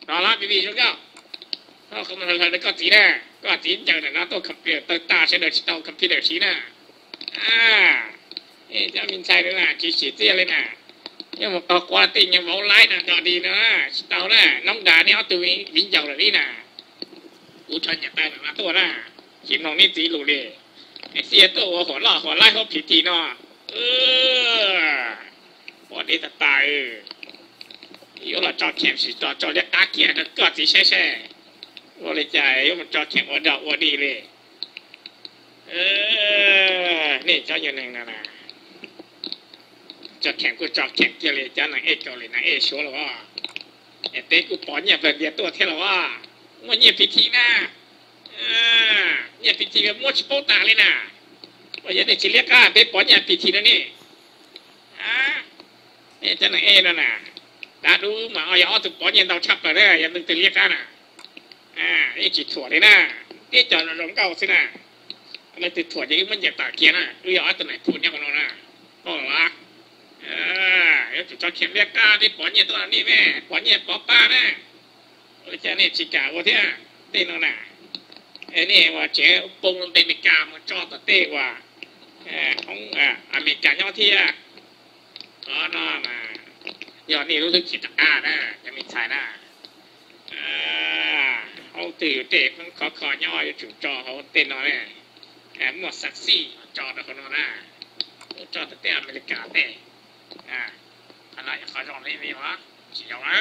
đó là vì chúng ta nó không là có gì nè có gì chẳng là nó tôi computer tôi ta sẽ được tàu computer xí nè cho mình xài nữa là chỉ tiền lên nè nhưng mà có qua tin nhưng máu lái nè đó đi nữa tàu nè nóng đá néo từ vĩnh dầu là đi nè cú cho nhà ta là tôi nè chỉ nông ní tí lù lì xe tôiหัวไล่เขาผิดทีเนาะวันนี้จะตาย有了照片是照这打劫的个子先生我的家有照片我照我的嘞นี่เจ้าอย่างหนึ่งนะจะแข่งกูจอกแข่งเกลียจ้าหนังเกาเลยนะชัวร์หรอวะเต้กูปอนเนี่ยแบบเดียตัวเท่าหรอวะมันเนี่ยพิธีนะเนี่ยพิธีกับมดชิโปตาเลยนะว่าอย่างนี้จะเรียกกันเต้ปอนเนี่ยพิธีนะนี่เนี่ยจ้าหนังนั่นน่ะตาดูมาเอาอย่าเอาถึงปอนเนี่ยเราชับกันเลยอย่าตึงตึงเรียกกันน่ะนี่จิตถั่วเลยนะนี่จอดลงเก้าสินะอะไรติดถั่วอย่างนี้มันอยากตาเกียร์นะหรืออยากเอาตัวไหนพูดเนี่ยของเรานะก็หรอเดี๋ยวจะเขียนเรียกก้าที่ปอนเนี่ยตัวนี้แม่ปอนเนี่ยปอป้านะโอ้ยจะเนี่ยชิกาว่าที่เต้นน่ะไอ้นี่ว่าเจ้าปงเต้นกามันจอดเต้ว่าของอเมริกันยอดที่ก็น่ามายอดนี่รู้สึกจิตก้านะจะมีชายนะเขาตื่นเต้นเขาคอย่อยถึงจอเขาเต้นน้อยหมดสักซี่จอดคนนั้นจอดเต้อเมริกาเต้อะไรเขาจอดนี่วะเขียวนะ